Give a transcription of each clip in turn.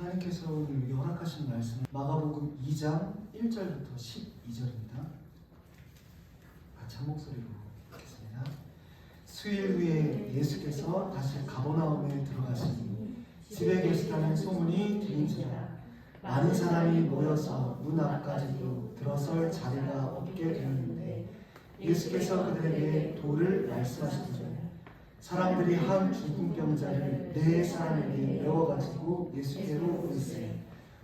하나님께서 오늘 우리에게 허락하신 말씀은 마가복음 2장 1절부터 12절입니다. 같이 한 목소리로 읽겠습니다. 수일 후에 예수께서 다시 가버나움에 들어가시니 집에 계시다는 소문이 들린지라 많은 사람이 모여서 문 앞까지도 들어설 자리가 없게 되었는데 예수께서 그들에게 도를 말씀하시더니 사람들이 한 중풍병자를 네 사람에게 메워가지고 예수께로 오르세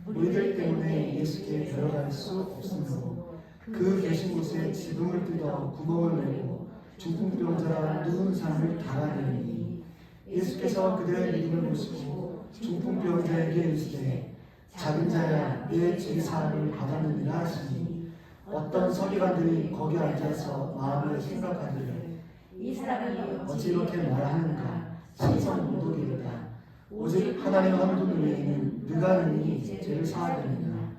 무리들 때문에 예수께 데려갈 수 없으므로 그 계신 곳에 지붕을 뜯어 구멍을 내고 중풍병자라 누운 사람을 달아내니 예수께서 그들의 믿음을 보시고 중풍병자에게 이르시되 작은 자야 내 죄사함을 받았느니라 하시니 어떤 서기관들이 거기 앉아서 마음을 생각하기를 이 사람이 어찌 이렇게 말하는가 신성 모독이로다 오직 하나님 한 분 외에는 누가 능히 죄를 사하겠느냐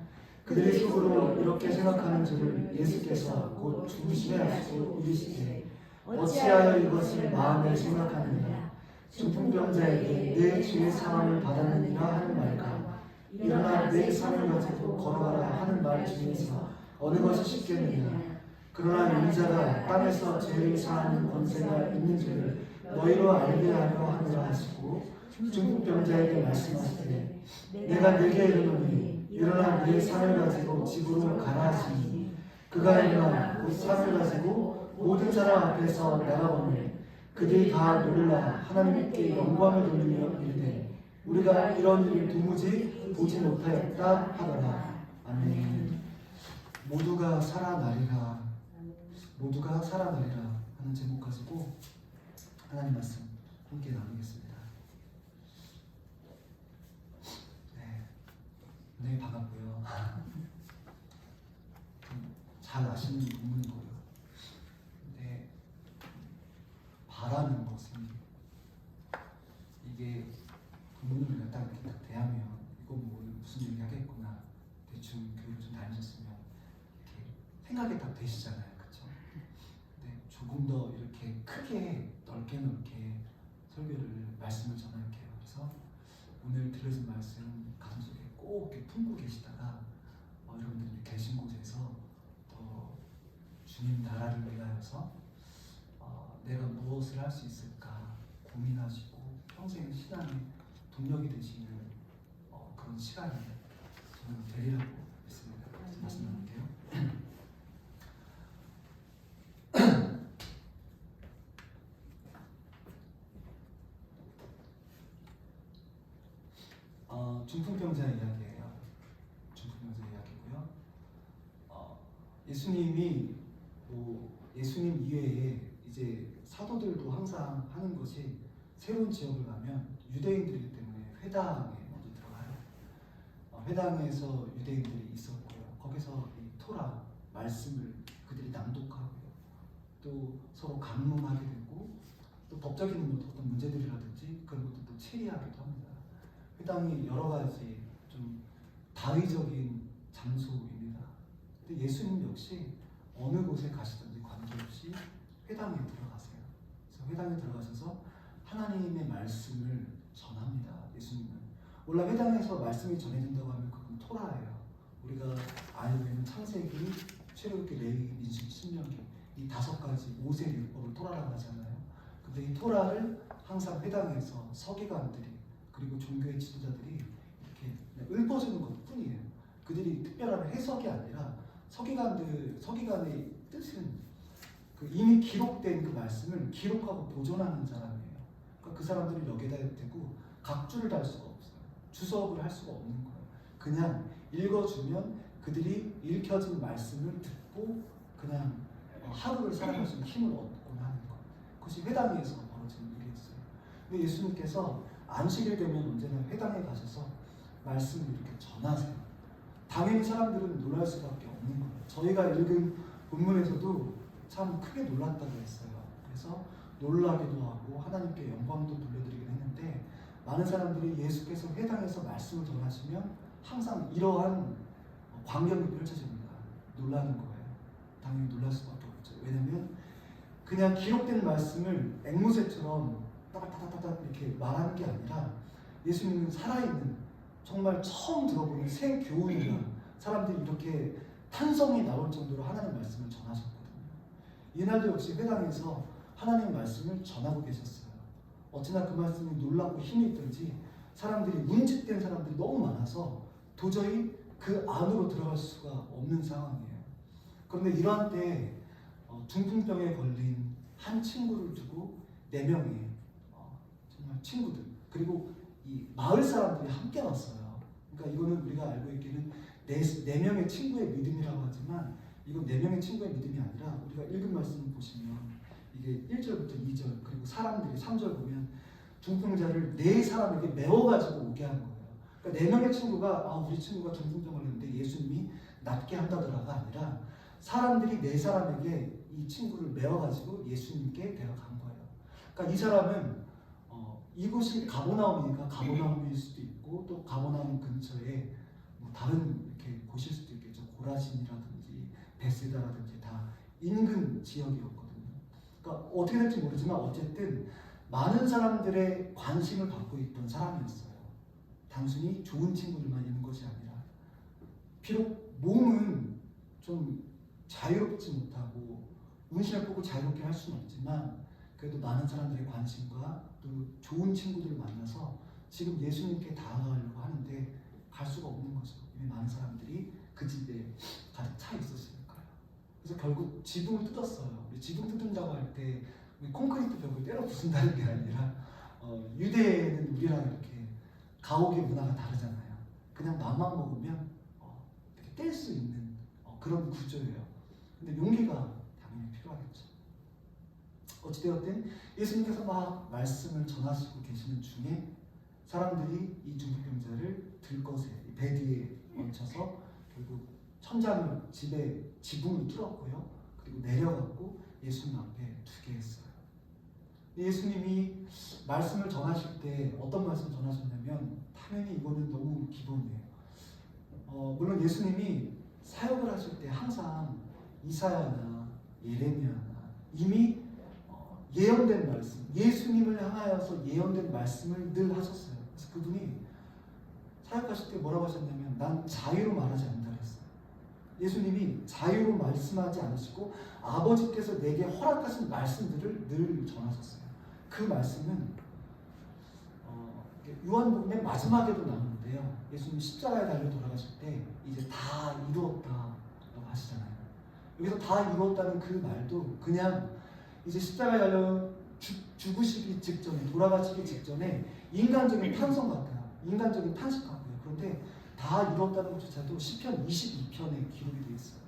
그들의 속으로 이렇게 생각하는 줄을 예수께서 곧 중심에 하시고 이르시되 어찌하여 이것을 마음에 생각하느냐 중풍병자에게 내 죄의 사함을 받았느니라 하는 말과 일어나 내 손을 가지고 걸어가라 하는 말 중에서 어느 것이 쉽겠느냐 그러나 이 자가 땅에서 죄를 사하는 권세가 있는 줄을 너희로 알게 하려 하느라 하시고 중풍병자에게 말씀하시되 내가 네게 이르노니 일어나 네 산을 가지고 집으로 가라 하시니 그가 일어나 곧 산을 가지고 모든 사람 앞에서 나가보니 그들이 다 놀라 하나님께 영광을 돌리며 이르되 우리가 이런 일을 도무지 보지 못하였다 하더라. 아멘. 모두가 살아나리라 모두가 살아나리라 하는 제목 가지고 하나님 말씀 함께 나누겠습니다. 네, 반갑고요. 잘 아시는 부분인 거예요. 근데 바라는 것은 이게 부모님을 딱 이렇게 딱 대하면 이거 뭐 무슨 얘기 하겠구나 대충 교육을 좀 다니셨으면 이렇게 생각이 딱 되시잖아요. 조금 더 이렇게 크게 넓게 설교를 말씀을 전할게요. 그래서 오늘 들으신 말씀 가슴속에 꼭 이렇게 품고 계시다가 여러분들이 계신 곳에서 더 주님 나라를 위하여서 내가 무엇을 할 수 있을까 고민하시고 평생 신앙의 동력이 되시는 그런 시간이 저는 되리라고 믿습니다. 그래서 말씀 나눌게요. 중풍병자 이야기예요. 중풍병자 이야기고요. 예수님이 예수님 이외에 이제 사도들도 항상 하는 것이 새로운 지역을 가면 유대인들이기 때문에 회당에 먼저 들어가요. 회당에서 유대인들이 있었고요. 거기서 이 토라 말씀을 그들이 낭독하고요. 또 서로 강론하게 되고 또 법적인 어떤 문제들이라든지 그런 것들도 체리하기도 합니다. 회당이 여러 가지 좀 다의적인 장소입니다. 근데 예수님 역시 어느 곳에 가시든지 관계없이 회당에 들어가세요. 그래서 회당에 들어가셔서 하나님의 말씀을 전합니다. 예수님은 원래 회당에서 말씀이 전해진다고 하면 그건 토라예요. 우리가 알고 있는 창세기, 출애굽기, 레위기, 민수기, 신명기 이 5가지 모세율법을 토라라고 하잖아요. 근데 이 토라를 항상 회당에서 서기관들이 그리고 종교의 지도자들이 이렇게 읊어주는 것뿐이에요. 그들이 특별한 해석이 아니라 서기관의 뜻은 이미 기록된 그 말씀을 기록하고 보존하는 사람이에요. 그러니까 그 사람들을 여기다 대고 각주를 달 수가 없어요. 주석을 할 수가 없는 거예요. 그냥 읽어주면 그들이 읽혀진 말씀을 듣고 그냥 하루를 살아갈 수 있는 힘을 얻곤 하는 거예요. 그것이 회당에서 벌어지는 일이었어요. 근데 예수님께서 안식일 되면 언제나 회당에 가셔서 말씀을 이렇게 전하세요. 당연히 사람들은 놀랄 수밖에 없는 거예요. 저희가 읽은 본문에서도 참 크게 놀랐다고 했어요. 그래서 놀라기도 하고 하나님께 영광도 돌려드리긴 했는데 많은 사람들이 예수께서 회당에서 말씀을 전하시면 항상 이러한 광경이 펼쳐집니다. 놀라는 거예요. 당연히 놀랄 수밖에 없죠. 왜냐하면 그냥 기록된 말씀을 앵무새처럼 따닥따닥따닥 이렇게 말하는 게 아니라 예수님은 살아있는 정말 처음 들어보는 새 교훈이나 사람들이 이렇게 탄성이 나올 정도로 하나님 말씀을 전하셨거든요. 이날도 역시 회당에서 하나님 말씀을 전하고 계셨어요. 어찌나 그 말씀이 놀랍고 힘이 있던지 사람들이 문짓된 사람들이 너무 많아서 도저히 그 안으로 들어갈 수가 없는 상황이에요. 그런데 이러한 때에 중풍병에 걸린 한 친구를 두고 4명의 정말 친구들 그리고 이 마을 사람들이 함께 왔어요. 그러니까 이거는 우리가 알고 있기는 4명의 친구의 믿음이라고 하지만 이건 4명의 친구의 믿음이 아니라 우리가 읽은 말씀을 보시면 이게 1절부터 2절 그리고 사람들이 3절 보면 중풍자를 4사람에게 메워가지고 오게 한 거예요. 그러니까 4명의 친구가 우리 친구가 중풍병 걸렸는데 예수님이 낫게 한다더라가 아니라 사람들이 4사람에게 이 친구를 메워가지고 예수님께 데려간 거예요. 그러니까 이 사람은 이곳이 가버나움이니까 가버나움일 수도 있고 또 가버나움 근처에 뭐 다른 이렇게 곳일 수도 있겠죠. 고라신이라든지 베세다라든지 다 인근 지역이었거든요. 그러니까 어떻게 될지 모르지만 어쨌든 많은 사람들의 관심을 받고 있던 사람이었어요. 단순히 좋은 친구들만 있는 것이 아니라 비록 몸은 좀 자유롭지 못하고 운신을 뽑고 자유롭게 할 수는 없지만 그래도 많은 사람들의 관심과 또 좋은 친구들을 만나서 지금 예수님께 다가가려고 하는데 갈 수가 없는 거죠. 이미 많은 사람들이 그 집에 가득 차 있었으니까요. 그래서 결국 지붕을 뜯었어요. 지붕 뜯는다고 할 때 콘크리트 벽을 때려 부순다는 게 아니라 유대는 우리랑 이렇게 가옥의 문화가 다르잖아요. 그냥 맘만 먹으면 이렇게 뗄 수 있는 그런 구조예요. 근데 용기가 당연히 필요하겠죠. 어찌되었든 예수님께서 막 말씀을 전하시고 계시는 중에 사람들이 이 중풍병자를 들것에 배 뒤에 얹혀서 결국 천장을 집에 지붕을 뚫었고요. 그리고 내려갔고 예수님 앞에 두게 했어요. 예수님이 말씀을 전하실 때 어떤 말씀을 전하셨냐면 당연히 이거는 너무 기본이에요. 물론 예수님이 사역을 하실 때 항상 이사야나 예레미야나 이미 예언된 말씀, 예수님을 향하여서 예언된 말씀을 늘 하셨어요. 그래서 그분이 사역하실 때 뭐라고 하셨냐면 난 자유로 말하지 않는다 그랬어요. 예수님이 자유로 말씀하지 않으시고 아버지께서 내게 허락하신 말씀들을 늘 전하셨어요. 그 말씀은 요한복음의 마지막에도 나오는데요. 예수님이 십자가에 달려 돌아가실 때 이제 다 이루었다라고 하시잖아요. 여기서 다 이루었다는 그 말도 그냥 이제 십자가에 달려 죽으시기 직전에 돌아가시기 직전에 인간적인 탄성 같아요. 인간적인 탄식 같고요. 그런데 다 이뤘다는 것조차도 시편 22편에 기록이 되어 있어요.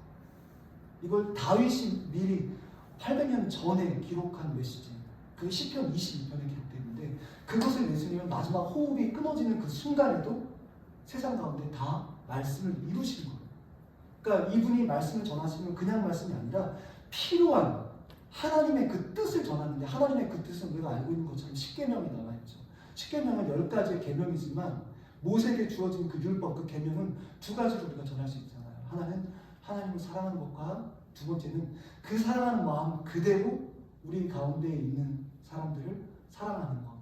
이걸 다윗이 미리 800년 전에 기록한 메시지. 그 시편 22편에 기록되어 있는데 그것을 예수님은 마지막 호흡이 끊어지는 그 순간에도 세상 가운데 다 말씀을 이루신 거예요. 그러니까 이분이 말씀을 전하시면 그냥 말씀이 아니라 필요한 하나님의 그 뜻을 전하는데 하나님의 그 뜻은 우리가 알고 있는 것처럼 십계명이 나와 있죠. 십계명은 10가지의 계명이지만 모세에게 주어진 그 율법, 그 계명은 2가지로 우리가 전할 수 있잖아요. 하나는 하나님을 사랑하는 것과 두 번째는 그 사랑하는 마음 그대로 우리 가운데 있는 사람들을 사랑하는 것.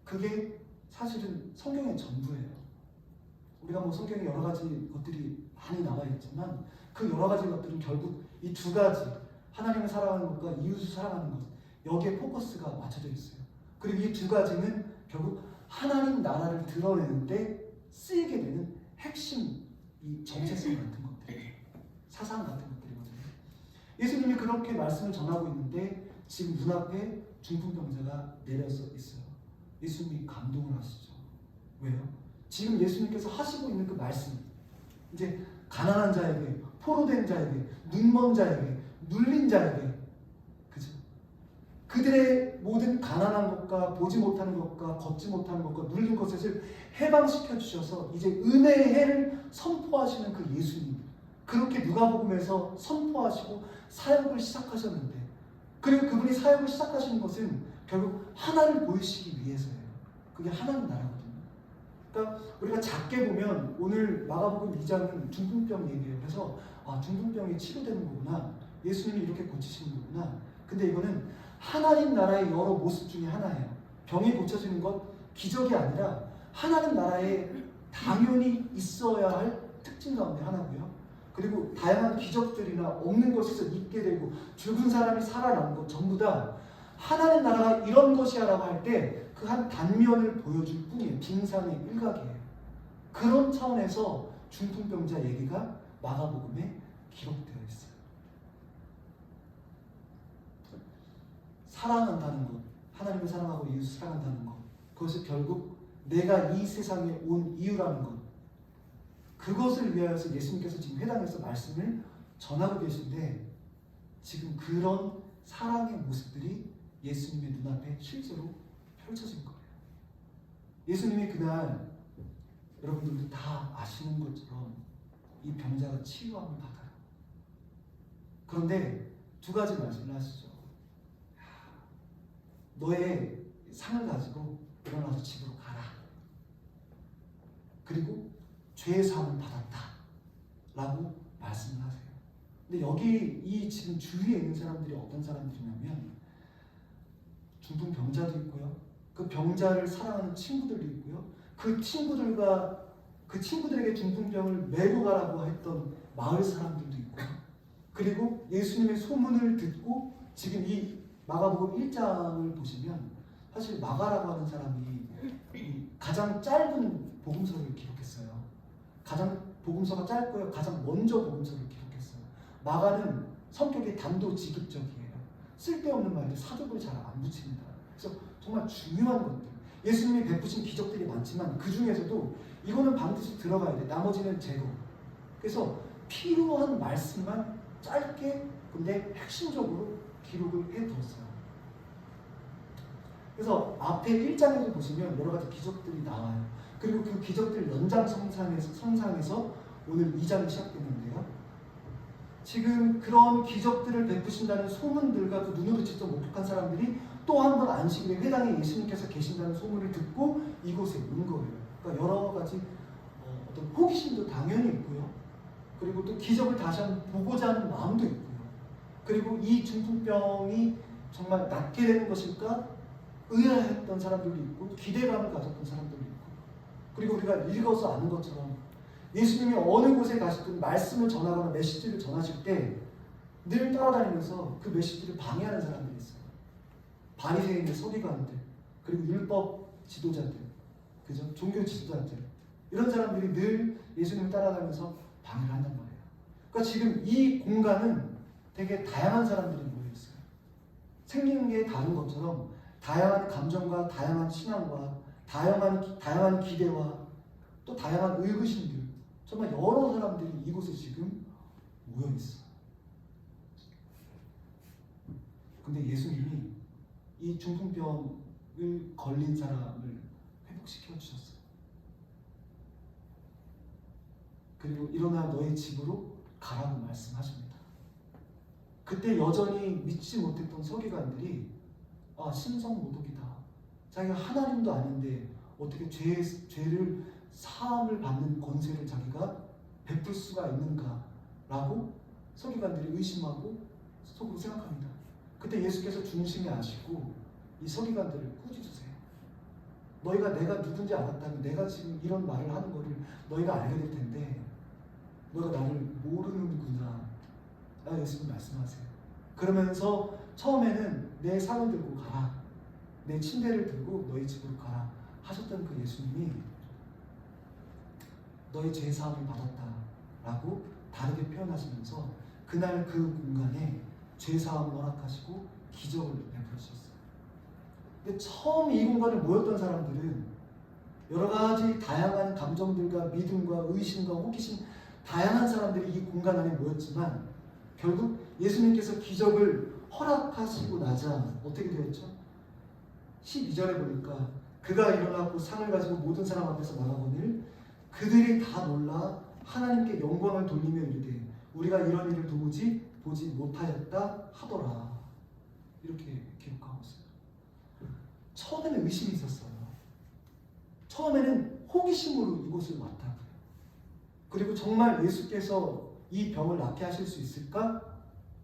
그게 사실은 성경의 전부예요. 우리가 뭐 성경에 여러 가지 것들이 많이 나와 있지만 그 여러 가지 것들은 결국 이 2가지 하나님을 사랑하는 것과 이웃을 사랑하는 것 여기에 포커스가 맞춰져 있어요. 그리고 이 2가지는 결국 하나님 나라를 드러내는데 쓰이게 되는 핵심 이 정체성 같은 것들, 사상 같은 것들이거든요. 예수님이 그렇게 말씀을 전하고 있는데 지금 눈앞에 중풍병자가 내려서 있어요. 예수님이 감동을 하시죠. 왜요? 지금 예수님께서 하시고 있는 그 말씀, 이제 가난한 자에게, 포로된 자에게, 눈먼 자에게, 눌린 자에게, 그죠? 그들의 모든 가난한 것과 보지 못하는 것과 걷지 못하는 것과 눌린 것을 해방시켜 주셔서 이제 은혜의 해를 선포하시는 그 예수님, 그렇게 누가복음에서 선포하시고 사역을 시작하셨는데, 그리고 그분이 사역을 시작하시는 것은 결국 하나를 보이시기 위해서예요. 그게 하나님 나라거든요. 그러니까 우리가 작게 보면 오늘 마가복음 2장은 중풍병 얘기예요. 그래서 중풍병이 치료되는 거구나. 예수님이 이렇게 고치시는 거구나. 근데 이거는 하나님 나라의 여러 모습 중에 하나예요. 병이 고쳐지는 것 기적이 아니라 하나님 나라의 당연히 있어야 할 특징 가운데 하나고요. 그리고 다양한 기적들이나 없는 것에서 있게 되고 죽은 사람이 살아난 것 전부 다 하나님 나라가 이런 것이야라고 할 때 그 한 단면을 보여줄 뿐이에요. 빙산의 일각이에요. 그런 차원에서 중풍병자 얘기가 마가복음에 기록되어 있어요. 사랑한다는 것, 하나님을 사랑하고 이웃을 사랑한다는 것, 그것이 결국 내가 이 세상에 온 이유라는 것, 그것을 위하여서 예수님께서 지금 회당에서 말씀을 전하고 계신데 지금 그런 사랑의 모습들이 예수님의 눈앞에 실제로 펼쳐진 거예요. 예수님이 그날 여러분들도 다 아시는 것처럼 이 병자가 치유함을 받아요. 그런데 두 가지 말씀을 하시죠. 너의 상을 가지고 일어나서 집으로 가라. 그리고 죄의 사함을 받았다 라고 말씀을 하세요. 근데 여기 이 지금 주위에 있는 사람들이 어떤 사람들이냐면 중풍 병자도 있고요, 그 병자를 사랑하는 친구들도 있고요, 그 친구들에게 중풍병을 메고 가라고 했던 마을 사람들도 있고요, 그리고 예수님의 소문을 듣고 지금 이 마가복음 1장을 보시면 사실 마가라고 하는 사람이 가장 짧은 복음서를 기록했어요. 가장 복음서가 짧고요, 가장 먼저 복음서를 기록했어요. 마가는 성격이 단도직입적이에요. 쓸데없는 말들, 사족을 잘 안 붙입니다. 그래서 정말 중요한 것들, 예수님이 베푸신 기적들이 많지만 그 중에서도 이거는 반드시 들어가야 돼. 나머지는 제로. 그래서 필요한 말씀만 짧게 근데 핵심적으로 기록을 해두었어요. 그래서 앞에 1장에도 보시면 여러 가지 기적들이 나와요. 그리고 그 기적들 연장선상에서 오늘 2장이 시작되는데요. 지금 그런 기적들을 베푸신다는 소문들과 그 눈으로 직접 목격한 사람들이 또 한 번 안식일에 회당에 예수님께서 계신다는 소문을 듣고 이곳에 온 거예요. 그러니까 여러 가지 어떤 호기심도 당연히 있고요. 그리고 또 기적을 다시 한번 보고자 하는 마음도 있고요. 그리고 이 중풍병이 정말 낫게 되는 것일까 의아했던 사람들도 있고 기대감을 가졌던 사람들도 있고, 그리고 우리가 읽어서 아는 것처럼 예수님이 어느 곳에 가시든 말씀을 전하거나 메시지를 전하실 때 늘 따라다니면서 그 메시지를 방해하는 사람들이 있어요. 바리새인의 서기관들, 그리고 율법 지도자들, 그죠? 종교 지도자들, 이런 사람들이 늘 예수님을 따라다니면서 방해를 한단 말이에요. 그러니까 지금 이 공간은 되게 다양한 사람들이 모여 있어요. 생긴 게 다른 것처럼 다양한 감정과 다양한 신앙과 다양한 기대와 또 다양한 의구심들, 정말 여러 사람들이 이곳에 지금 모여 있어요. 근데 예수님이 이 중풍병을 걸린 사람을 회복시켜 주셨어요. 그리고 일어나 너의 집으로 가라고 말씀하십니다. 그때 여전히 믿지 못했던 서기관들이 신성모독이다. 자기가 하나님도 아닌데 어떻게 죄를 사함을 받는 권세를 자기가 베풀 수가 있는가라고 서기관들이 의심하고 속으로 생각합니다. 그때 예수께서 중심에 아시고 이 서기관들을 꾸짖으세요. 너희가 내가 누군지 알았다면 내가 지금 이런 말을 하는 거를 너희가 알게 될 텐데 너희가 나를 모르는구나. 예수님 말씀하세요. 그러면서 처음에는 내 상을 들고 가라, 내 침대를 들고 너희 집으로 가라 하셨던 그 예수님이 너희 죄사함을 받았다라고 다르게 표현하시면서 그날 그 공간에 죄사함을 허락하시고 기적을 베풀으셨어요. 근데 처음 이 공간에 모였던 사람들은 여러 가지 다양한 감정들과 믿음과 의심과 호기심, 다양한 사람들이 이 공간 안에 모였지만 결국 예수님께서 기적을 허락하시고 나자 어떻게 되었죠? 12절에 보니까 그가 일어나고 상을 가지고 모든 사람 앞에서 말하거늘 그들이 다 놀라 하나님께 영광을 돌리며 이르되 우리가 이런 일을 도무지 보지 못하였다 하더라. 이렇게 기록하고 있어요. 처음에는 의심이 있었어요. 처음에는 호기심으로 이곳을 왔다고요. 그리고 정말 예수께서 이 병을 낫게 하실 수 있을까?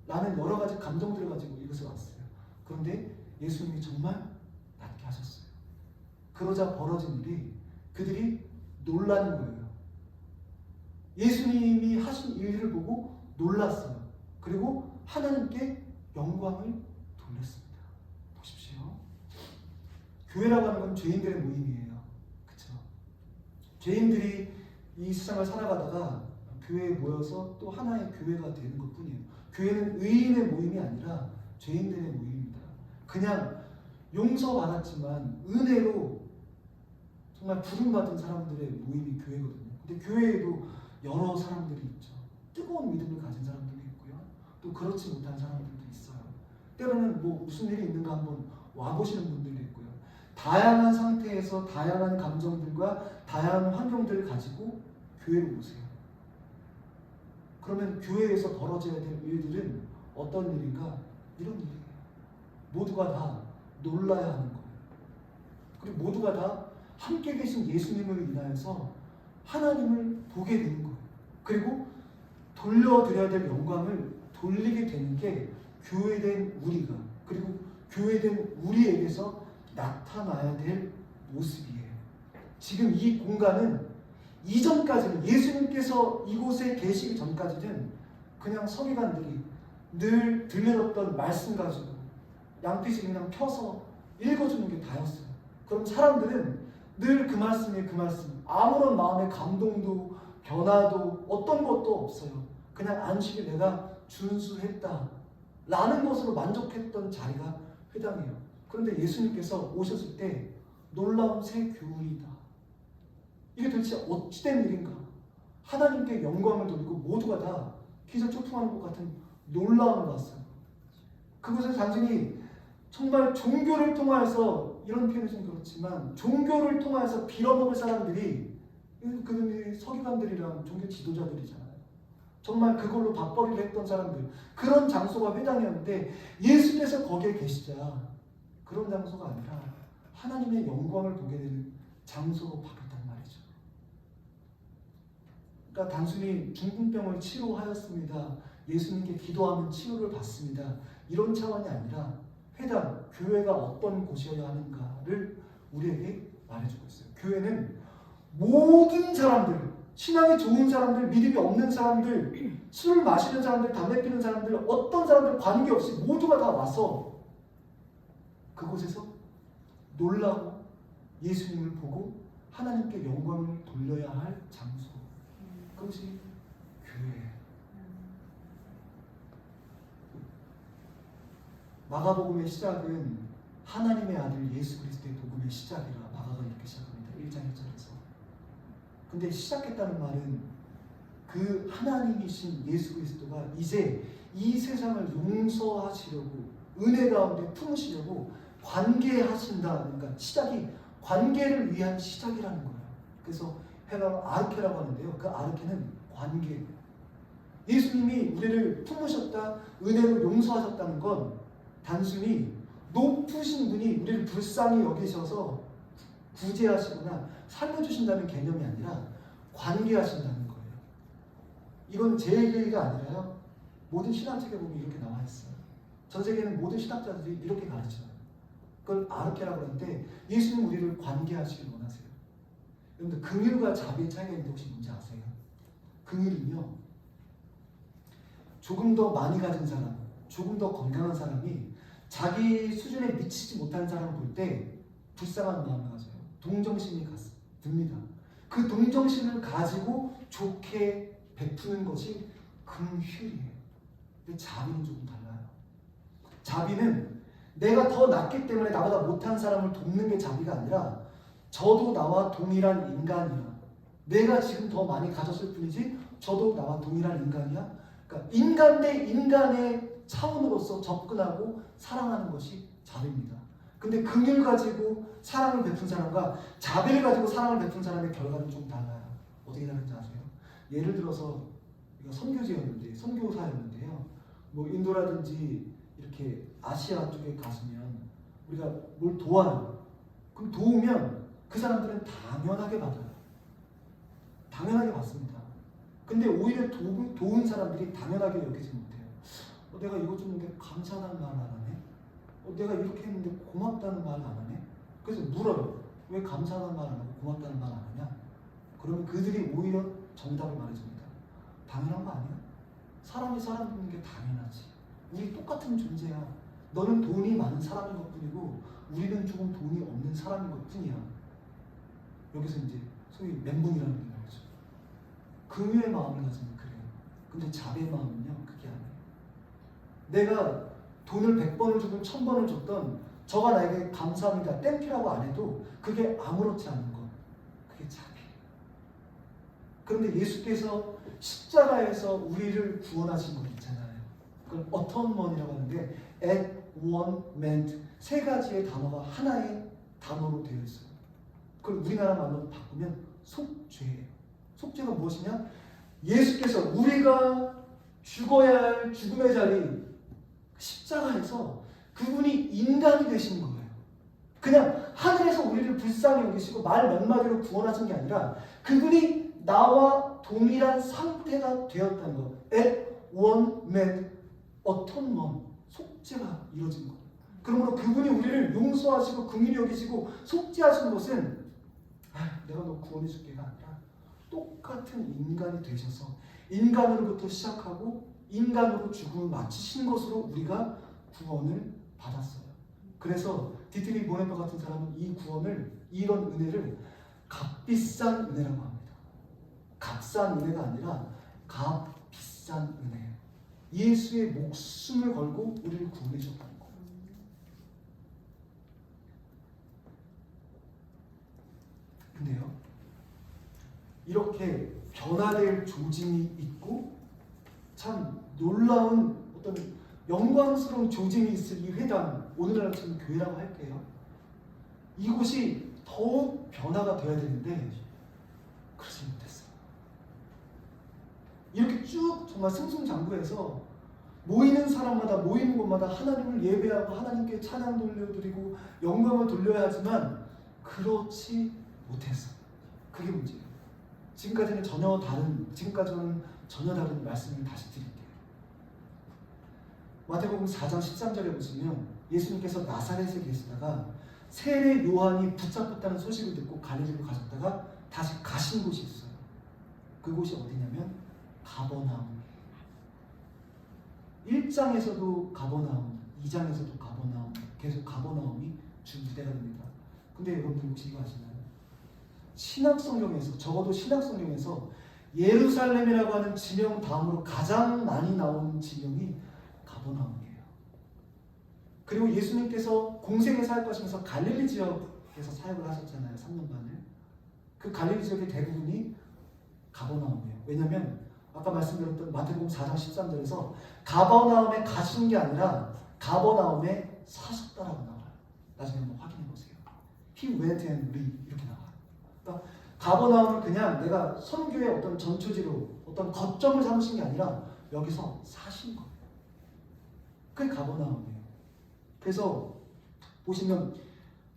라는 여러 가지 감정들을 가지고 이곳에 왔어요. 그런데 예수님이 정말 낫게 하셨어요. 그러자 벌어진 일이 그들이 놀란 거예요. 예수님이 하신 일을 보고 놀랐어요. 그리고 하나님께 영광을 돌렸습니다. 보십시오. 교회라고 하는 건 죄인들의 모임이에요. 그렇죠? 죄인들이 이 세상을 살아가다가 교회에 모여서 또 하나의 교회가 되는 것뿐이에요. 교회는 의인의 모임이 아니라 죄인들의 모임입니다. 그냥 용서받았지만 은혜로 정말 부름받은 사람들의 모임이 교회거든요. 근데 교회에도 여러 사람들이 있죠. 뜨거운 믿음을 가진 사람들도 있고요. 또 그렇지 못한 사람들도 있어요. 때로는 뭐 무슨 일이 있는가 한번 와보시는 분들도 있고요. 다양한 상태에서 다양한 감정들과 다양한 환경들을 가지고 교회로 오세요. 그러면 교회에서 벌어져야 될 일들은 어떤 일인가? 이런 일이에요. 모두가 다 놀라야 하는 거예요. 그리고 모두가 다 함께 계신 예수님을 인하여서 하나님을 보게 되는 거예요. 그리고 돌려드려야 될 영광을 돌리게 되는 게 교회된 우리가, 그리고 교회된 우리에게서 나타나야 될 모습이에요. 지금 이 공간은 이전까지는, 예수님께서 이곳에 계시기 전까지는 그냥 서기관들이 늘 들려줬던 말씀 가지고 양피지 그냥 펴서 읽어주는 게 다였어요. 그럼 사람들은 늘 그 말씀에 그 말씀, 아무런 마음의 감동도 변화도 어떤 것도 없어요. 그냥 안식일 내가 준수했다 라는 것으로 만족했던 자리가 회당이에요. 그런데 예수님께서 오셨을 때 놀라운 새 교훈이다. 이게 도대체 어찌된 일인가? 하나님께 영광을 돌리고 모두가 다 기절초풍하는 것 같은 놀라움을 봤어요. 그것을 단순히 정말 종교를 통해서, 이런 표현이 좀 그렇지만 종교를 통해서 빌어먹을 사람들이 그들이 서기관들이랑 종교 지도자들이잖아요. 정말 그걸로 밥벌이를 했던 사람들, 그런 장소가 회당이었는데 예수께서 거기에 계시자 그런 장소가 아니라 하나님의 영광을 보게 되는 장소로 바뀌었단 말이죠. 그러니까 단순히 중풍병을 치료하였습니다, 예수님께 기도하면 치료를 받습니다, 이런 차원이 아니라 회당, 교회가 어떤 곳이어야 하는가를 우리에게 말해주고 있어요. 교회는 모든 사람들, 신앙이 좋은 사람들, 믿음이 없는 사람들, 술 마시는 사람들, 담배 피는 사람들, 어떤 사람들 관계없이 모두가 다 와서 그곳에서 놀라고 예수님을 보고 하나님께 영광을 돌려야 할 장소, 그것이 교회예요. 마가복음의 시작은 하나님의 아들 예수 그리스도의 복음의 시작이라 마가가 이렇게 시작합니다. 1장 1절에서. 근데 시작했다는 말은 그 하나님이신 예수 그리스도가 이제 이 세상을 용서하시려고, 은혜 가운데 품으시려고 관계하신다. 그러니까 시작이 관계를 위한 시작이라는 거예요. 그래서 헤brai어로 아르케라고 하는데요. 그 아르케는 관계. 예수님이 우리를 품으셨다, 은혜로 용서하셨다는 건 단순히 높으신 분이 우리를 불쌍히 여기셔서 구제하시거나 살려주신다는 개념이 아니라 관계하신다는 거예요. 이건 제 얘기가 아니라요, 모든 신학책에 보면 이렇게 나와 있어요. 전 세계는 모든 신학자들이 이렇게 가르쳐요. 그걸 아르케라고 하는데 예수님 우리를 관계하시길 원하세요. 여러분들 긍휼과 자비의 차이가 있는데 혹시 뭔지 아세요? 긍휼은요, 조금 더 많이 가진 사람, 조금 더 건강한 사람이 자기 수준에 미치지 못한 사람을 볼 때 불쌍한 마음을 가져요. 동정심이 듭니다. 그 동정심을 가지고 좋게 베푸는 것이 긍휼이에요. 근데 자비는 조금 달라요. 자비는 내가 더 낫기 때문에 나보다 못한 사람을 돕는 게 자비가 아니라, 저도 나와 동일한 인간이야, 내가 지금 더 많이 가졌을 뿐이지 저도 나와 동일한 인간이야. 그러니까 인간 대 인간의 차원으로서 접근하고 사랑하는 것이 자비입니다. 근데 긍휼 가지고 사랑을 베푼 사람과 자비를 가지고 사랑을 베푼 사람의 결과는 좀 달라요. 어떻게 다른지 아세요? 예를 들어서 선교사였는데요. 뭐 인도라든지 이렇게 아시아 쪽에 가시면 우리가 뭘 도와요. 그럼 도우면 그 사람들은 당연하게 받아요. 당연하게 받습니다. 근데 오히려 도운 사람들이 당연하게 여기지 못해요. 내가 이거 줬는데 감사하다는 말 안 하네? 내가 이렇게 했는데 고맙다는 말 안 하네? 그래서 물어요. 왜 감사하다는 말 안 하고 고맙다는 말 안 하냐? 그러면 그들이 오히려 정답을 말해줍니다. 당연한 거 아니야? 사람이 사람 돕는 게 당연하지. 우리 똑같은 존재야. 너는 돈이 많은 사람인 것 뿐이고 우리는 조금 돈이 없는 사람인 것 뿐이야. 여기서 이제 소위 멘붕이라는 게 나오죠. 긍휼의 마음을 가지면 그래요. 근데 자비의 마음은요, 그게 아니에요. 내가 돈을 100번을 주든 1000번을 줬던 저가 나에게 감사합니다, 땡큐라고 안 해도 그게 아무렇지 않은 것, 그게 자비예요. 그런데 예수께서 십자가에서 우리를 구원하신 것 있잖아요. 그걸 atonement이라고 하는데 at one meant 세 가지의 단어가 하나의 단어로 되어 있어요. 그걸 우리나라 말로 바꾸면 속죄예요. 속죄가 무엇이냐? 예수께서 우리가 죽어야 할 죽음의 자리 십자가에서 그분이 인간이 되신 거예요. 그냥 하늘에서 우리를 불쌍히 여기시고 말 몇 마디로 구원하신 게 아니라 그분이 나와 동일한 상태가 되었다는 거. at one meant atonement, 속죄가 이루어진 거예요. 그러므로 그분이 우리를 용서하시고 긍휼히 여기시고 속죄하신 것은 내가 너 구원해 줄게가 아니라 똑같은 인간이 되셔서 인간으로부터 시작하고 인간으로 죽음을 마치신 것으로 우리가 구원을 받았어요. 그래서 디트리 보네퍼 같은 사람은 이 구원을, 이런 은혜를 값비싼 은혜라고 합니다. 값싼 은혜가 아니라 값비싼 은혜예요. 예수의 목숨을 걸고 우리를 구원해 줬다는 거예요. 근데요, 이렇게 변화될 조짐이 있고 참 놀라운 어떤 영광스러운 조짐이 있을 이 회당, 오늘날처럼 교회라고 할게요. 이곳이 더욱 변화가 되어야 되는데 그러지 못했어요. 이렇게 쭉 정말 승승장구해서 모이는 사람마다 모이는 곳마다 하나님을 예배하고 하나님께 찬양 돌려드리고 영광을 돌려야 하지만 그렇지 못했어요. 그게 문제예요. 지금까지는 전혀 다른 말씀을 다시 드릴게요. 마태복음 4장 13절에 보시면 예수님께서 나사렛에 계시다가 세례 요한이 붙잡혔다는 소식을 듣고 갈릴리로 가셨다가 다시 가신 곳이 있어요. 그곳이 어디냐면 가버나움. 1장에서도 가버나움, 2장에서도 가버나움, 계속 가버나움이 주 무대가 됩니다. 근데 여러분들 혹시 이거 아시나요? 신약성경에서, 적어도 신약성경에서 예루살렘이라고 하는 지명 다음으로 가장 많이 나오는 지명이 가버나움이에요. 그리고 예수님께서 공생의 사역하시면서 갈릴리 지역에서 사역을 하셨잖아요. 3년 반을. 그 갈릴리 지역의 대부분이 가버나움이에요. 왜냐하면 아까 말씀드렸던 마태복음 4장 13절에서 가버나움에 가신 게 아니라 가버나움에 사셨다라고 나와요. 나중에 한번 확인해 보세요. He went and lived 이렇게 나와요. 그러니까 가버나움을 그냥 내가 선교의 어떤 전초지로 어떤 거점을 삼으신 게 아니라 여기서 사신 거예요. 그게 가버나움이에요. 그래서 보시면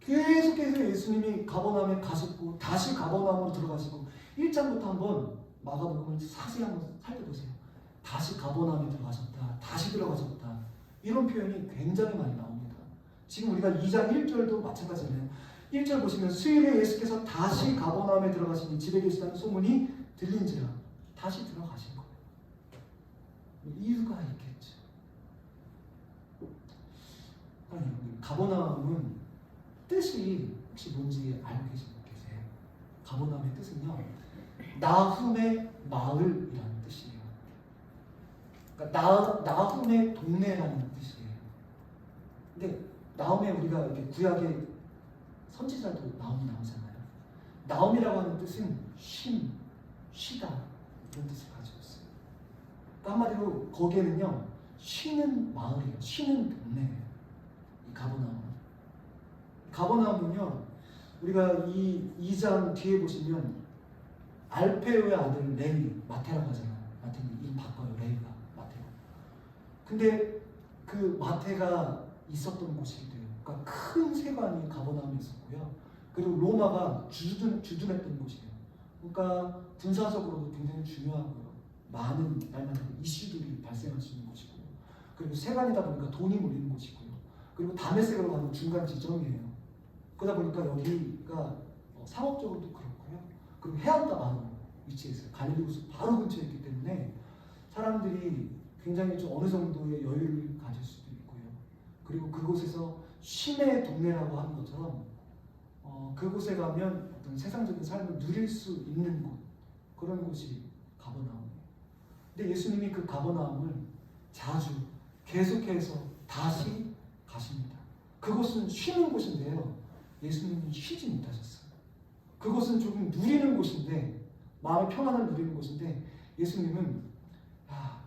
계속해서 예수님이 가버나움에 가셨고 다시 가버나움으로 들어가시고 1장부터 한번 마가복음을 자세히 한번 살펴보세요. 다시 가버나움에 들어가셨다, 다시 들어가셨다, 이런 표현이 굉장히 많이 나옵니다. 지금 우리가 2장 1절도 마찬가지네요. 1절 보시면 수요일에 예수께서 다시 가버나움에 들어가시니 집에 계시다는 소문이 들린지라 다시 들어가신 거예요. 이유가 있겠죠. 가버나움은 뜻이 혹시 뭔지 알고 계신 분 계세요? 가버나움의 뜻은요, 나훔의 마을이라는 뜻이에요. 그러니까 나훔의 동네라는 뜻이에요. 근데 나훔에 우리가 이렇게 구약의 선지자도 나움이 나오잖아요. 나움이라고 하는 뜻은 쉬다 이런 뜻을 가지고 있어요. 그러니까 한마디로 거기에는요, 쉬는 마을이에요. 쉬는 동네예요. 이 가버나움은요, 우리가 이 2장 뒤에 보시면 알페오의 아들 레위, 마태라고 하잖아요. 마태는 이름 바꿔요. 레위가 마태로. 근데 그 마태가 있었던 곳이 돼요. 그러니까 큰 세관이 가버나움에 있었고요. 그리고 로마가 주둔했던 곳이에요. 그러니까 군사적으로도 굉장히 중요하고요. 많은 날마다 이슈들이 발생할 수 있는 곳이고요. 그리고 세관이다 보니까 돈이 몰리는 곳이고요. 그리고 다메섹으로 가는 중간 지점이에요. 그러다 보니까 여기가 상업적으로도 그렇고요. 그리고 해안가 바로 위치해 있어요. 갈릴리 호수 바로 근처에 있기 때문에 사람들이 굉장히 좀 어느 정도의 여유를 가질 수도 있고요. 그리고 그곳에서 쉼의 동네라고 하는 것처럼 그곳에 가면 어떤 세상적인 삶을 누릴 수 있는 곳, 그런 곳이 가버나움이에요. 근데 예수님이 그 가버나움을 자주 계속해서 다시 가십니다. 그곳은 쉬는 곳인데요. 예수님은 쉬지 못하셨어요. 그곳은 조금 누리는 곳인데, 마음의 평안을 누리는 곳인데, 예수님은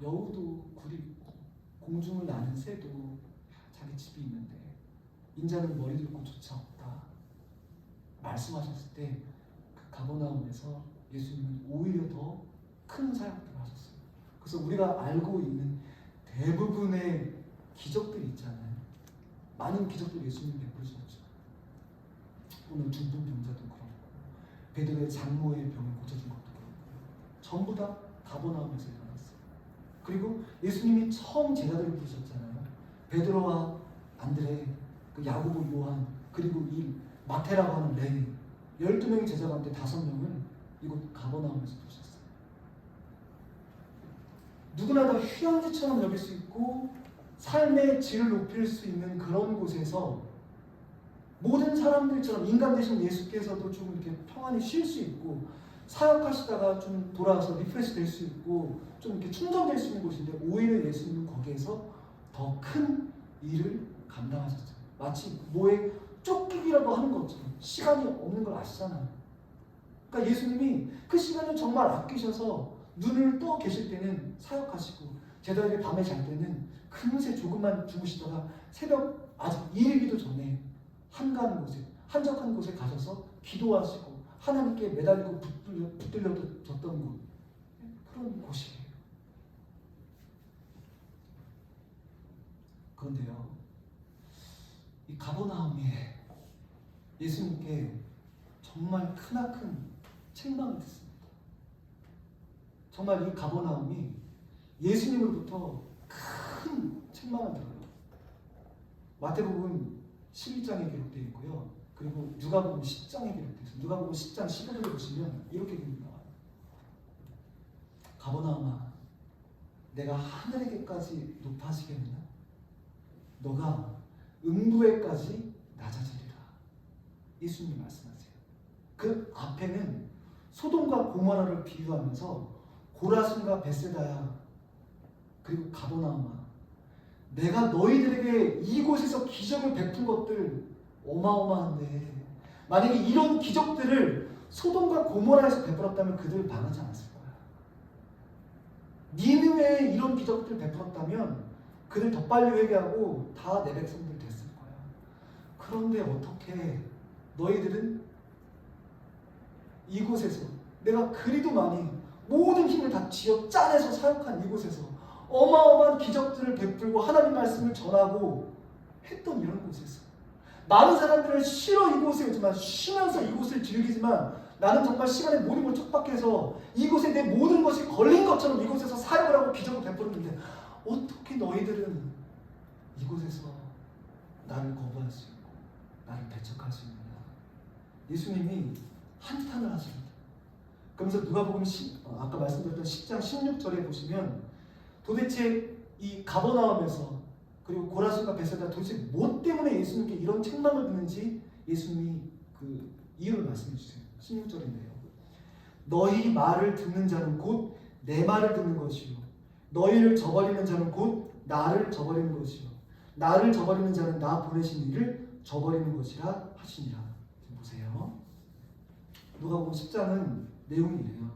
여우도 굴이 있고 공중을 나는 새도 자기 집이 있는데 인자는 머리 들고 조차 없다 말씀하셨을 때, 그 가버나움에서 예수님은 오히려 더 큰 사역들을 하셨어요. 그래서 우리가 알고 있는 대부분의 기적들이 있잖아요. 많은 기적들을 예수님이 베푸셨죠. 오늘 중풍 병자도 그렇고, 베드로의 장모의 병을 고쳐준 것도 그렇고, 전부 다 가버나움에서 일어났어요. 그리고 예수님이 처음 제자들을 부르셨잖아요. 베드로와 안드레, 그 야고보, 요한, 그리고 이 마태라고 하는 레위, 12명의 제자 가운데 5명을 이곳 가버나움에서 부르셨어요. 누구나 다 휴양지처럼 여길 수 있고 삶의 질을 높일 수 있는 그런 곳에서 모든 사람들처럼 인간 되신 예수께서도 좀 이렇게 평안히 쉴 수 있고, 사역하시다가 좀 돌아와서 리프레시 될 수 있고 좀 이렇게 충전될 수 있는 곳인데, 오히려 예수님은 거기에서 더 큰 일을 감당하셨죠. 마치 뭐에 쫓기기라도 하는 것처럼 시간이 없는 걸 아시잖아요. 그러니까 예수님이 그 시간을 정말 아끼셔서 눈을 떠 계실 때는 사역하시고, 제자들이 밤에 잘 때는 금세 조금만 주무시다가 새벽 아직 이르기도 전에 한가한 곳에, 한적한 곳에 가셔서 기도하시고 하나님께 매달리고 붙들려졌던 곳, 그런 곳이에요. 그런데요, 이 가버나움에 예수님께 정말 크나큰 책망이 있습니다. 정말 이 가버나움이 예수님으로부터 큰 책망을 들어요. 마태복음 11장에 기록되어 있고요. 그리고 누가복음 10장에 기록되어 있어요. 누가복음 10장 15절을 보시면 이렇게 나와요. 가버나움아, 내가 하늘에게까지 높아지겠느냐? 너가 음부에까지 낮아지리라. 예수님이 말씀하세요. 그 앞에는 소돔과 고모라를 비유하면서 고라신과 벳세다야, 그리고 가버나움아, 내가 너희들에게 이곳에서 기적을 베푼 것들 어마어마한데, 만약에 이런 기적들을 소돔과 고모라에서 베풀었다면 그들 망하지 않았을 거야. 니느웨에 이런 기적들을 베풀었다면 그들 더 빨리 회개하고 다 내 백성들 됐을 거야. 그런데 어떻게 너희들은 이곳에서, 내가 그리도 많이 모든 힘을 다 쥐어 짜내서 사역한 이곳에서 어마어마한 기적들을 베풀고 하나님 말씀을 전하고 했던 이런 곳에서, 많은 사람들은 쉬러 이곳에 오지만, 쉬면서 이곳을 즐기지만, 나는 정말 시간의 모든 걸 촉박해서 이곳에 내 모든 것이 걸린 것처럼 이곳에서 사역을 하고 기적을 베푸는데, 어떻게 너희들은 이곳에서 나를 거부할 수 있고 나를 배척할 수 있느냐. 예수님이 한탄을 하십니다. 그러면서 누가복음 아까 말씀드렸던 10장 16절에 보시면, 도대체 이 가버나움에서, 그리고 고라신과 벳세다, 도대체 뭐 때문에 예수님께 이런 책망을 듣는지 예수님이 그 이유를 말씀해 주세요. 16절인데요. 너희 말을 듣는 자는 곧 내 말을 듣는 것이요, 너희를 저버리는 자는 곧 나를 저버리는 것이요, 나를 저버리는 자는 나 보내신 이를 저버리는 것이라 하시니라. 지금 보세요. 누가복음 10장은 내용이 이래요.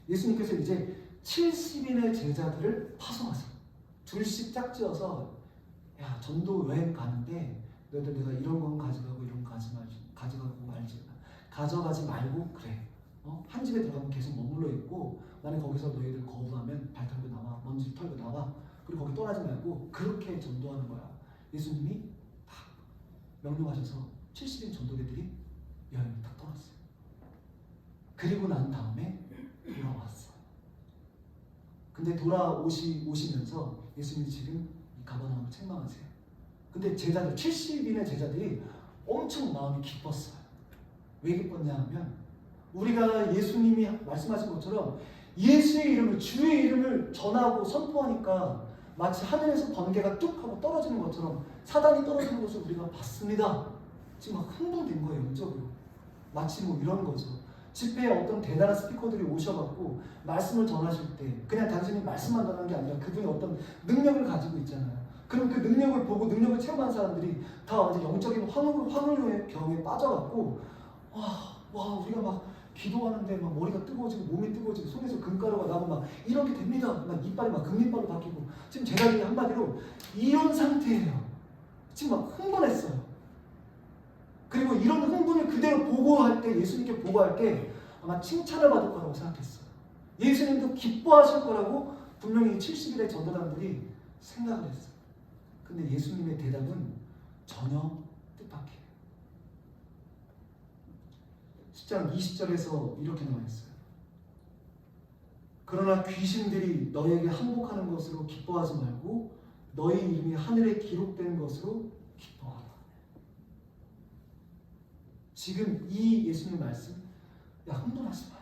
예수님께서 이제 70인의 제자들을 파송하세요. 둘씩 짝지어서, 야, 전도 여행 가는데 너희들 내가 이런 건 가져가고 이런 건 가져가지 말고 그래. 한 집에 들어가면 계속 머물러 있고, 만약 거기서 너희들 거부하면 발 털고 나와, 먼지 털고 나와. 그리고 거기 떠나지 말고 그렇게 전도하는 거야. 예수님이 딱 명령하셔서 70인 전도대들이 여행을 딱 떠났어요. 그리고 난 다음에 돌아왔어요. 근데 오시면서 예수님이 지금 이 가버나움을 책망하세요. 근데 제자들, 70인의 제자들이 엄청 마음이 기뻤어요. 왜 기뻤냐 하면, 우리가 예수님이 말씀하신 것처럼 예수의 이름을, 주의 이름을 전하고 선포하니까 마치 하늘에서 번개가 뚝 하고 떨어지는 것처럼 사단이 떨어지는 것을 우리가 봤습니다. 지금 막 흥분된 거예요, 영적으로. 마치 뭐 이런 거죠. 집회에 어떤 대단한 스피커들이 오셔갖고 말씀을 전하실 때 그냥 단순히 말씀만 전하는 게 아니라 그분이 어떤 능력을 가지고 있잖아요. 그럼 그 능력을 보고 능력을 체험한 사람들이 다 완전 영적인 환울의 병에 빠져갖고 와 우리가 막 기도하는데 막 머리가 뜨거워지고 몸이 뜨거워지고 손에서 금가루가 나고 막 이렇게 됩니다. 막 이빨이 막 금리빨로 바뀌고 지금 제가 이게 한마디로 이런 상태예요. 지금 막 흥분했어요. 그리고 이런 흥분을 그대로 보고할 때, 예수님께 보고할 때 아마 칭찬을 받을 거라고 생각했어요. 예수님도 기뻐하실 거라고 분명히 70일의 전도단들이 생각을 했어요. 근데 예수님의 대답은 전혀 뜻밖이에요. 10장 20절에서 이렇게 나와 있어요. 그러나 귀신들이 너에게 항복하는 것으로 기뻐하지 말고 너희 이름이 하늘에 기록된 것으로 기뻐하라. 지금 이 예수님 말씀, 야 흥분하지 마.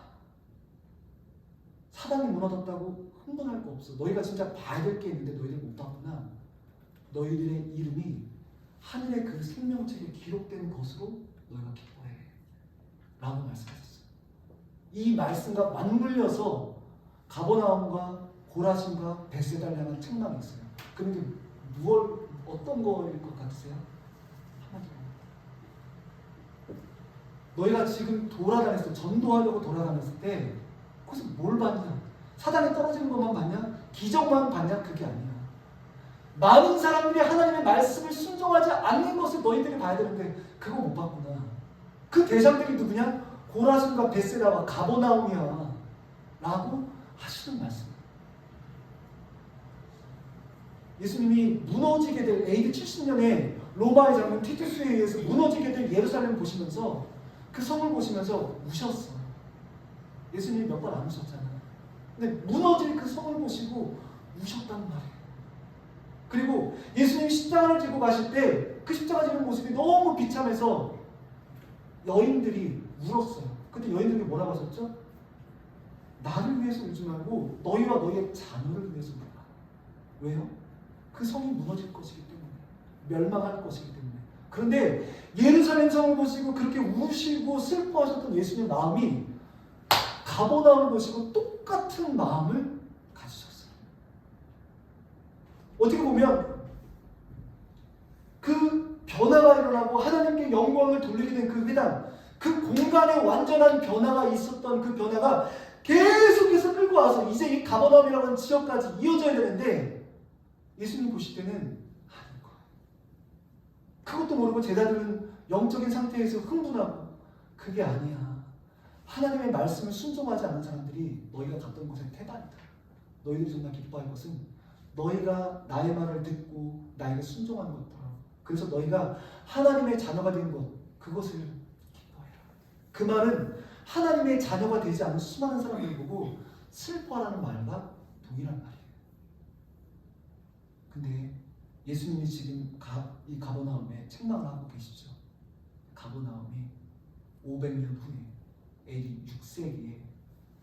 사단이 무너졌다고 흥분할 거 없어. 너희가 진짜 봐야 될 게 있는데 너희들 못 봤구나. 너희들의 이름이 하늘의 그 생명책에 기록된 것으로 너희가 기뻐해 라고 말씀하셨어요. 이 말씀과 맞물려서 가버나움과 고라신과 벳세다를 향한 책망이 있어요. 그럼 이게 어떤 거일 것 같으세요? 너희가 지금 전도하려고 돌아다녔을 때 거기서 뭘 봤냐? 사단이 떨어지는 것만 봤냐? 기적만 봤냐? 그게 아니야. 많은 사람들이 하나님의 말씀을 순종하지 않는 것을 너희들이 봐야 되는데 그거 못 봤구나. 그 대상들이 누구냐? 고라신과 벳세다와 가버나움이야 라고 하시는 말씀이에요. 예수님이 무너지게 될 AD 70년에 로마의 장군 티투스에 의해서 무너지게 될 예루살렘을 보시면서 그 성을 보시면서 우셨어요. 예수님이 몇 번 안 우셨잖아요. 근데 무너질 그 성을 보시고 우셨단 말이에요. 그리고 예수님이 십자가를 지고 가실 때 그 십자가 지는 모습이 너무 비참해서 여인들이 울었어요. 근데 여인들이 뭐라고 하셨죠? 나를 위해서 울지 말고 너희와 너희의 자녀를 위해서 울어라. 왜요? 그 성이 무너질 것이기 때문에, 멸망할 것이기 때문에. 그런데 예루살렘 성을 보시고 그렇게 우시고 슬퍼하셨던 예수님의 마음이 가버나움을 보시고 똑같은 마음을 가지셨어요. 어떻게 보면 그 변화가 일어나고 하나님께 영광을 돌리게 된 그 회당, 그 공간에 완전한 변화가 있었던 그 변화가 계속해서 끌고 와서 이제 이 가버나움이라고 하는 지역까지 이어져야 되는데 예수님 보실 때는 아닌 거예요. 그것도 모르고 제자들은 영적인 상태에서 흥분하고 그게 아니야. 하나님의 말씀을 순종하지 않은 사람들이 너희가 갔던 곳의 태반이다. 너희들이 정말 기뻐할 것은 너희가 나의 말을 듣고 나에게 순종하는 것이다. 그래서 너희가 하나님의 자녀가 된 것, 그것을 기뻐해라. 그 말은 하나님의 자녀가 되지 않은 수많은 사람들을 보고 슬퍼하라는 말과 동일한 말이에요. 근데 예수님이 지금 이 가버나움에 책망을 하고 계시죠. 가버나움이 500년 후에 AD 6세기에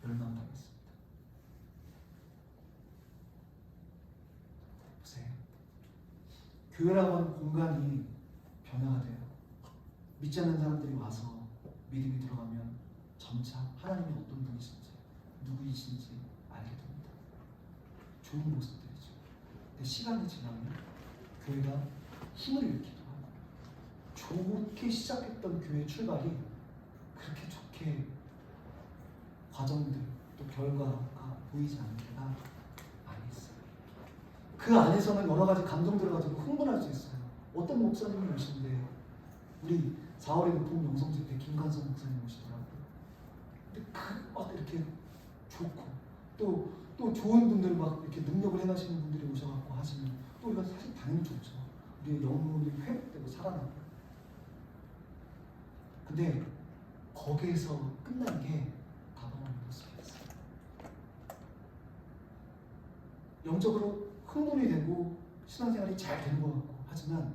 멸망당했습니다. 보세요. 교회라고 하는 공간이 변화가 돼요. 믿지 않는 사람들이 와서 믿음이 들어가면 점차 하나님이 어떤 분이신지 누구이신지 알게 됩니다. 좋은 모습들이죠. 근데 시간이 지나면 교회가 힘을 잃기도 하고 좋게 시작했던 교회 출발이 그렇게 좋게 과정들 또 결과가 보이지 않는 때가 많이 있어요. 그 안에서는 여러 가지 감정들을 가지고 흥분할 수 있어요. 어떤 목사님이 오시는데 우리 4월에 높은 영성집회 김관성 목사님 오시더라고요. 근데 막 이렇게 좋고 또 좋은 분들 막 이렇게 능력을 행하시는 분들이 오셔갖고 하시면 또 우리가 사실 당연히 좋죠. 우리의 영혼이 회복되고 살아나고. 근데 거기에서 끝난 게 가버나움 모습이었어요. 영적으로 흥분이 되고 신앙생활이 잘 되는 것 같고 하지만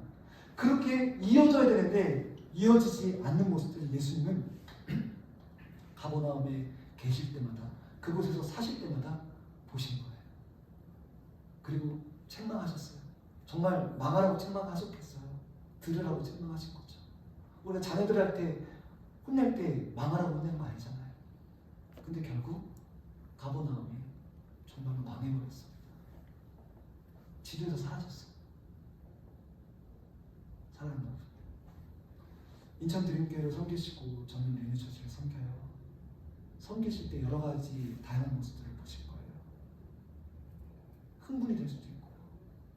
그렇게 이어져야 되는데 이어지지 않는 모습들을 예수님은 가버나움에 계실 때마다, 그곳에서 사실 때마다 보신 거예요. 그리고 책망하셨어요. 정말 망하라고 책망하셨겠어요? 들으라고 책망하신 거죠. 우리가 자녀들한테 혼낼 때 망하라고 혼내는 거 아니잖아요. 근데 결국 가버나움이 정말로 망해버렸어요. 지도에서 사라졌어요. 사랑하는 여러분, 인천 드림교회를 섬기시고 저는 유니처치를 섬겨요. 섬기실 때 여러 가지 다양한 모습들을 보실 거예요. 흥분이 될 수도 있고,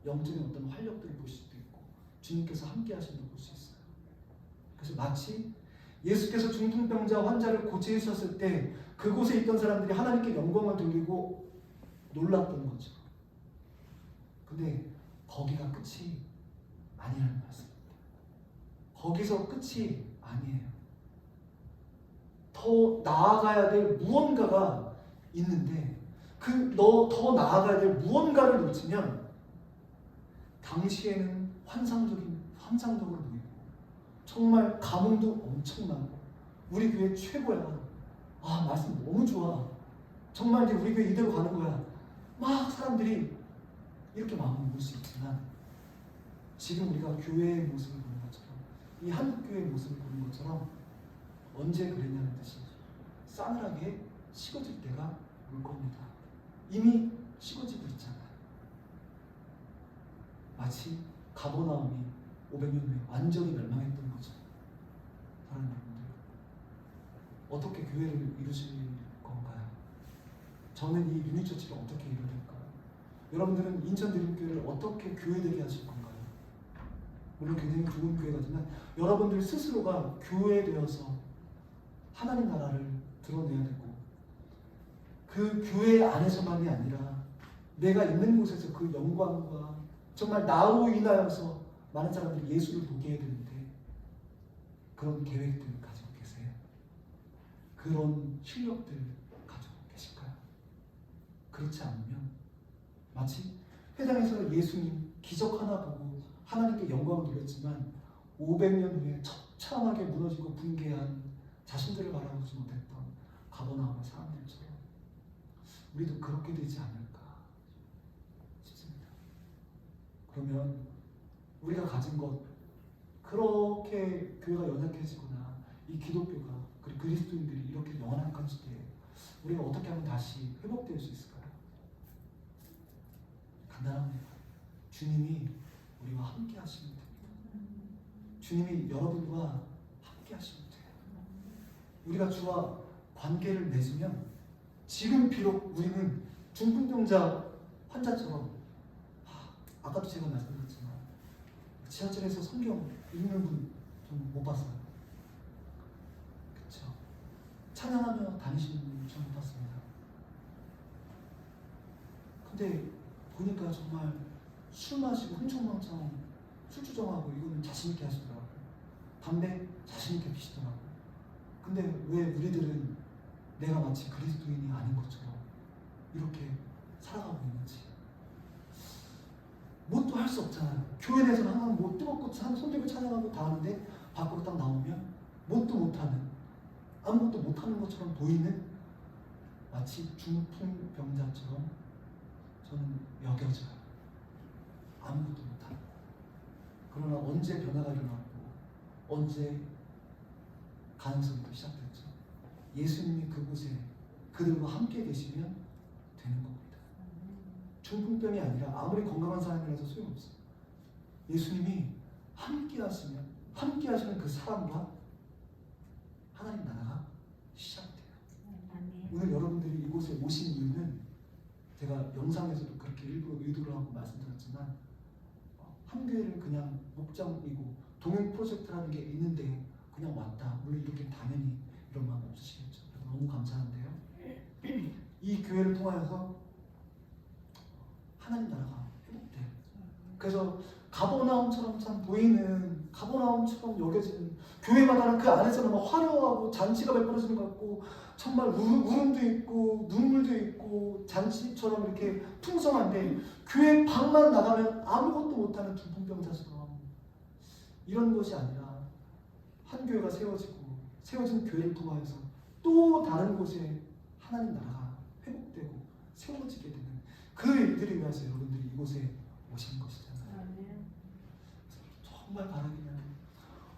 영적인 어떤 활력들을 볼 수도 있고, 주님께서 함께 하시는 걸 볼 수 있어요. 그래서 마치 예수께서 중풍병자 환자를 고치셨을 때 그곳에 있던 사람들이 하나님께 영광을 돌리고 놀랐던 거죠. 근데 거기가 끝이 아니라는 말씀입니다. 거기서 끝이 아니에요. 더 나아가야 될 무언가가 있는데 더 나아가야 될 무언가를 놓치면 당시에는 환상적으로 보이고 정말 감흥도 엄청나고 우리 교회 최고야. 아, 말씀 너무 좋아. 정말 이제 우리 교회 이대로 가는 거야. 막 사람들이 이렇게 마음을 먹을 수 있지만 지금 우리가 교회의 모습을 보는 것처럼, 이 한국교회의 모습을 보는 것처럼 언제 그랬냐는 듯이 싸늘하게 식어질 때가 올 겁니다. 이미 식어지고 있잖아요. 마치 가버나움이 500년 후에 완전히 멸망했던 거죠. 사랑하는 여러분들, 어떻게 교회를 이루실 건가요? 저는 이 유니처치를 어떻게 이루어야 될까요? 여러분들은 인천 드림교회를 어떻게 교회되게 하실 건가요? 물론 굉장히 좋은 교회가지만 여러분들 스스로가 교회되어서 하나님 나라를 드러내야 되고, 그 교회 안에서만이 아니라 내가 있는 곳에서 그 영광과 정말 나로 인하여서 많은 사람들이 예수를 보게 해야 되는데 그런 계획들 가지고 계세요? 그런 실력들 가지고 계실까요? 그렇지 않으면 마치 회당에서 예수님 기적 하나 보고 하나님께 영광을 돌렸지만 500년 후에 처참하게 무너지고 붕괴한 자신들을 바라보지 못했던 가버나움의 사람들처럼 우리도 그렇게 되지 않을까 싶습니다. 그러면 우리가 가진 것, 그렇게 교회가 연약해지거나 이 기독교가 그리고 그리스도인들이 이렇게 영원한 시대에 우리가 어떻게 하면 다시 회복될 수 있을까요? 간단합니다. 주님이 우리와 함께 하시면 됩니다. 주님이 여러분과 함께 하시면 돼요. 우리가 주와 관계를 맺으면 지금 비록 우리는 중풍병자 환자처럼, 아까도 제가 말씀드렸지만 지하철에서 성경 읽는 분 좀 못 봤어요. 그렇죠? 찬양하며 다니시는 분 좀 못 봤습니다. 근데 보니까 정말 술 마시고 흥청망청 술주정하고 이거는 자신있게 하시더라고요. 담배 자신있게 피시더라고요. 근데 왜 우리들은 내가 마치 그리스도인이 아닌 것처럼 이렇게 살아가고 있는지. 뭣도 할 수 없잖아요. 교회 내에서는 항상 뭐 뜨겁고 손들고 찬양하고 다 하는데 밖으로 딱 나오면 뭣도 못하는, 아무것도 못하는 것처럼 보이는 마치 중풍병자처럼 저는 여겨져요. 아무것도 못하는. 그러나 언제 변화가 일어났고 언제 가능성이 또 시작됐죠? 예수님이 그곳에 그들과 함께 계시면 되는 겁니다. 중풍병이 아니라 아무리 건강한 사람이라도 소용없어요. 예수님이 함께 하시는 그 사람과 하나님 나라가 시작돼요. 오늘 여러분들이 이곳에 오신 이유는 제가 영상에서도 그렇게 일부러 의도를 하고 말씀드렸지만 한 교회를 그냥 목장이고 동행 프로젝트라는 게 있는데 그냥 왔다. 물론 이렇게 당연히 이런 마음 없으시겠죠. 너무 감사한데요. 이 교회를 통하여서 하나님 나라가 회복돼요. 그래서 가버나움처럼 참 보이는, 가버나움처럼 여겨지는 교회마다는 그 안에서는 막 화려하고 잔치가 베풀어지는 것 같고 정말 울음도 있고 눈물도 있고 잔치처럼 이렇게 풍성한데 교회 방만 나가면 아무것도 못하는 중풍병자처럼, 이런 것이 아니라 한 교회가 세워진 교회를 통하여서 또 다른 곳에 하나님 나라가 회복되고 세워지게 되는 그 일들을 위해서 여러분들이 이곳에 오신 것이잖아요. 정말 바라기는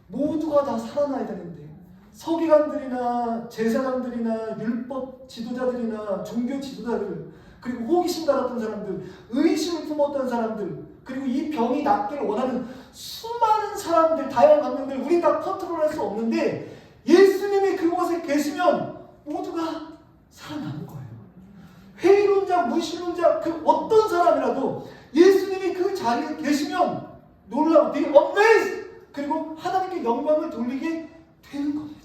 모두가 다 살아나야 되는데 서기관들이나 제사장들이나 율법 지도자들이나 종교 지도자들, 그리고 호기심 가졌던 사람들, 의심을 품었던 사람들, 그리고 이 병이 낫기를 원하는 수많은 사람들, 다양한 감정들 우리 다 컨트롤할 수 없는데 예수님이 그곳에 계시면 모두가 살아나는 거예요. 회의론자, 무신론자, 그 어떤 사람이라도 예수님이 그 자리에 계시면 놀라워, 되게 amazed! 그리고 하나님께 영광을 돌리게 되는 겁니다.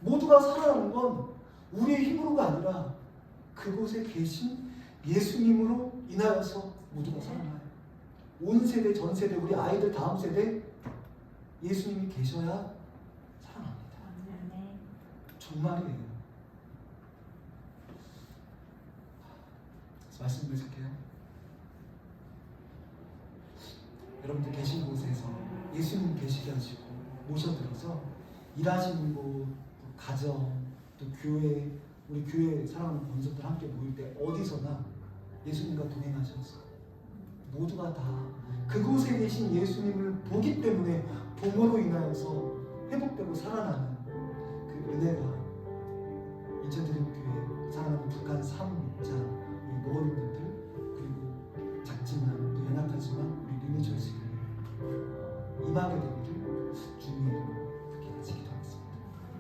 모두가 살아나는 건 우리의 힘으로가 아니라 그곳에 계신 예수님으로 인하여서 모두가 살아나요. 온 세대, 전 세대, 우리 아이들 다음 세대 예수님이 계셔야 살아납니다. 정말이에요. 말씀드릴게요. 여러분들 계신 곳에서 예수님 계시게 하시고 모셔드려서 일하시는 곳, 가정, 또 교회, 우리 교회 사랑하는 권속들 함께 모일 때 어디서나 예수님과 동행하셔서 모두가 다 그곳에 계신 예수님을 보기 때문에 복음으로 인하여서 회복되고 살아나는 그 은혜가 인천드림교회 사랑하는 북한 3자